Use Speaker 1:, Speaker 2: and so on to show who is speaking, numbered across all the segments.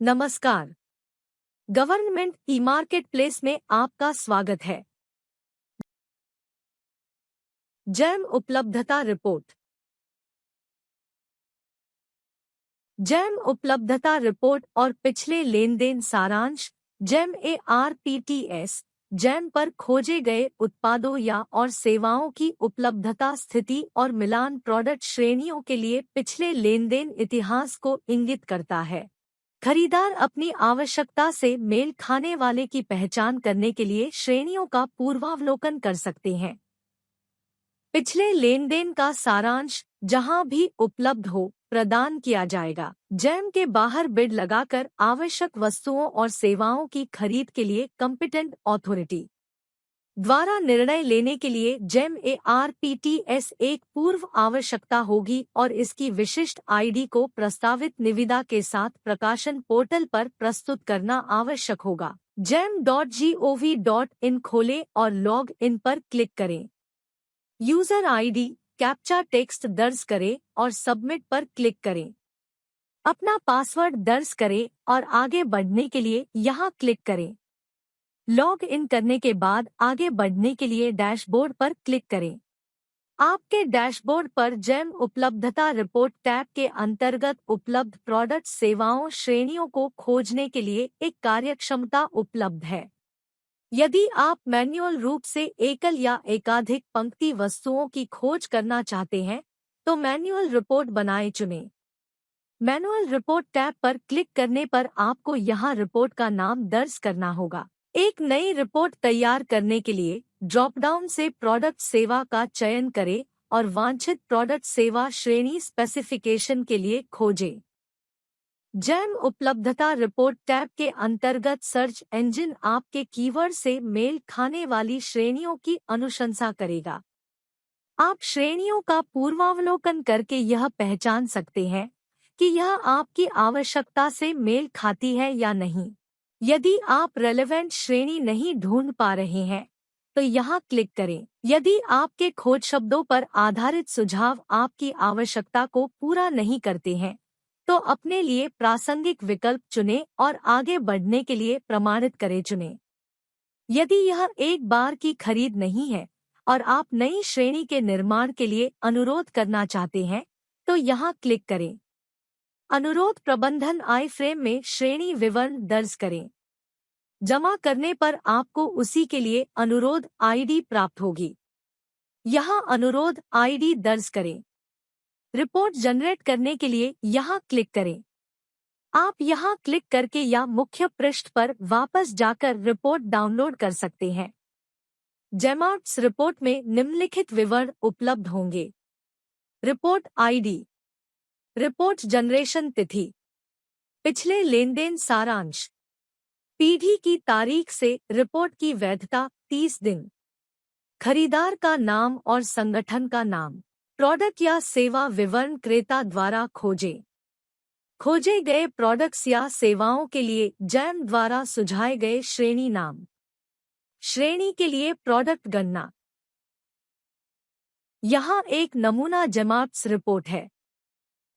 Speaker 1: नमस्कार। Government e market place में आपका स्वागत है। जैम उपलब्धता रिपोर्ट। जैम उपलब्धता रिपोर्ट और पिछले लेन देन सारांश। जैम ARPTS जैम पर खोजे गए उत्पादों या और सेवाओं की उपलब्धता स्थिति और मिलान प्रोडक्ट श्रेणियों के लिए पिछले लेन देन इतिहास को इंगित करता है। खरीदार अपनी आवश्यकता से मेल खाने वाले की पहचान करने के लिए श्रेणियों का पूर्वावलोकन कर सकते हैं। पिछले लेन देन का सारांश जहां भी उपलब्ध हो प्रदान किया जाएगा। जैम के बाहर बिड लगाकर आवश्यक वस्तुओं और सेवाओं की खरीद के लिए कॉम्पिटेंट अथॉरिटी द्वारा निर्णय लेने के लिए जैम ARPTS एक पूर्व आवश्यकता होगी और इसकी विशिष्ट आईडी को प्रस्तावित निविदा के साथ प्रकाशन पोर्टल पर प्रस्तुत करना आवश्यक होगा। gem.gov.in खोलें और लॉग इन पर क्लिक करें। यूजर आईडी कैप्चा टेक्स्ट दर्ज करें और सबमिट पर क्लिक करें। अपना पासवर्ड दर्ज करें और आगे बढ़ने के लिए यहां क्लिक करें। लॉग इन करने के बाद आगे बढ़ने के लिए डैशबोर्ड पर क्लिक करें। आपके डैशबोर्ड पर जैम उपलब्धता रिपोर्ट टैब के अंतर्गत उपलब्ध प्रोडक्ट सेवाओं श्रेणियों को खोजने के लिए एक कार्यक्षमता उपलब्ध है। यदि आप मैन्युअल रूप से एकल या एकाधिक पंक्ति वस्तुओं की खोज करना चाहते हैं तो मैन्युअल रिपोर्ट बनाएं चुनें। मैनुअल रिपोर्ट टैब पर क्लिक करने पर आपको यहां रिपोर्ट का नाम दर्ज करना होगा। एक नई रिपोर्ट तैयार करने के लिए ड्रॉप डाउन से प्रोडक्ट सेवा का चयन करें और वांछित प्रोडक्ट सेवा श्रेणी स्पेसिफिकेशन के लिए खोजें। जैम उपलब्धता रिपोर्ट टैब के अंतर्गत सर्च इंजन आपके कीवर्ड से मेल खाने वाली श्रेणियों की अनुशंसा करेगा। आप श्रेणियों का पूर्वावलोकन करके यह पहचान सकते हैं कि यह आपकी आवश्यकता से मेल खाती है या नहीं। यदि आप रेलेवेंट श्रेणी नहीं ढूंढ पा रहे हैं तो यहाँ क्लिक करें। यदि आपके खोज शब्दों पर आधारित सुझाव आपकी आवश्यकता को पूरा नहीं करते हैं तो अपने लिए प्रासंगिक विकल्प चुनें और आगे बढ़ने के लिए प्रमाणित करें चुनें। यदि यह एक बार की खरीद नहीं है और आप नई श्रेणी के निर्माण के लिए अनुरोध करना चाहते हैं तो यहाँ क्लिक करें। अनुरोध प्रबंधन आई फ्रेम में श्रेणी विवरण दर्ज करें। जमा करने पर आपको उसी के लिए अनुरोध आईडी प्राप्त होगी। यहाँ अनुरोध आईडी दर्ज करें। रिपोर्ट जनरेट करने के लिए यहाँ क्लिक करें। आप यहाँ क्लिक करके या मुख्य पृष्ठ पर वापस जाकर रिपोर्ट डाउनलोड कर सकते हैं। जेमआर्ट्स रिपोर्ट में निम्नलिखित विवरण उपलब्ध होंगे। रिपोर्ट आईडी, रिपोर्ट जनरेशन तिथि, पिछले लेनदेन सारांश, पीढ़ी की तारीख से रिपोर्ट की वैधता 30 दिन, खरीदार का नाम और संगठन का नाम, प्रोडक्ट या सेवा विवरण क्रेता द्वारा खोजें। खोजे गए प्रोडक्ट्स या सेवाओं के लिए जैम द्वारा सुझाए गए श्रेणी नाम, श्रेणी के लिए प्रोडक्ट गणना। यहाँ एक नमूना जेमआर्ट्स रिपोर्ट है।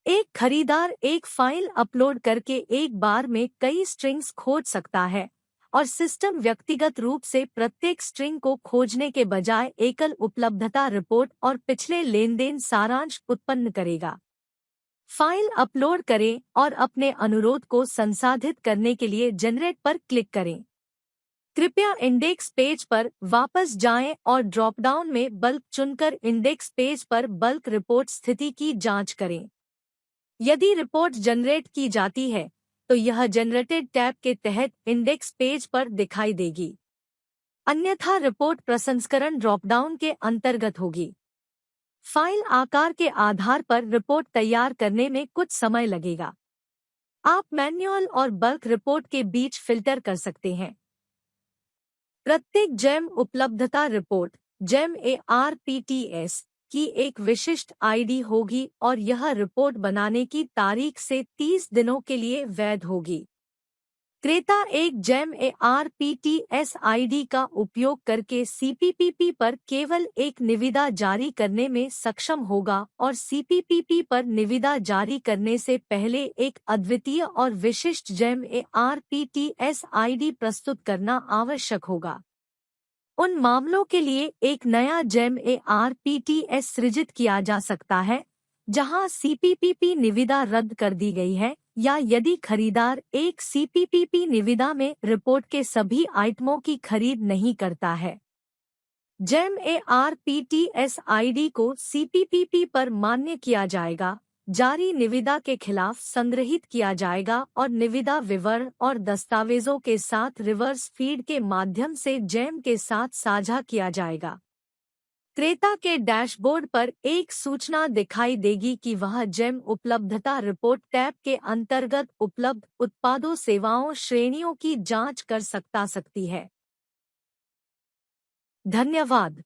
Speaker 1: एक खरीदार एक फाइल अपलोड करके एक बार में कई स्ट्रिंग्स खोज सकता है और सिस्टम व्यक्तिगत रूप से प्रत्येक स्ट्रिंग को खोजने के बजाय एकल उपलब्धता रिपोर्ट और पिछले लेनदेन सारांश उत्पन्न करेगा। फाइल अपलोड करें और अपने अनुरोध को संसाधित करने के लिए जनरेट पर क्लिक करें। कृपया इंडेक्स पेज पर वापस जाएं और ड्रॉप डाउन में बल्क चुनकर इंडेक्स पेज पर बल्क रिपोर्ट स्थिति की जांच करें। यदि रिपोर्ट जनरेट की जाती है तो यह जनरेटेड टैब के तहत इंडेक्स पेज पर दिखाई देगी। अन्यथा रिपोर्ट प्रसंस्करण ड्रॉपडाउन के अंतर्गत होगी। फाइल आकार के आधार पर रिपोर्ट तैयार करने में कुछ समय लगेगा। आप मैन्युअल और बल्क रिपोर्ट के बीच फिल्टर कर सकते हैं। प्रत्येक जैम उपलब्धता रिपोर्ट जैम ARPTS की एक विशिष्ट आईडी होगी और यह रिपोर्ट बनाने की तारीख से 30 दिनों के लिए वैध होगी। क्रेता एक जेम ARPTS आईडी का उपयोग करके CPPP पर केवल एक निविदा जारी करने में सक्षम होगा और CPPP पर निविदा जारी करने से पहले एक अद्वितीय और विशिष्ट जेम ARPTS आईडी प्रस्तुत करना आवश्यक होगा। उन मामलों के लिए एक नया जेम ARPTS सृजित किया जा सकता है जहां CPPP निविदा रद्द कर दी गई है, या यदि खरीदार एक CPPP निविदा में रिपोर्ट के सभी आइटमों की खरीद नहीं करता है। जेम ARPTS आईडी को CPPP पर मान्य किया जाएगा, जारी निविदा के खिलाफ संग्रहित किया जाएगा और निविदा विवरण और दस्तावेजों के साथ रिवर्स फीड के माध्यम से जेम के साथ साझा किया जाएगा। क्रेता के डैशबोर्ड पर एक सूचना दिखाई देगी कि वह जेम उपलब्धता रिपोर्ट टैब के अंतर्गत उपलब्ध उत्पादों सेवाओं श्रेणियों की जांच कर सकती है। धन्यवाद।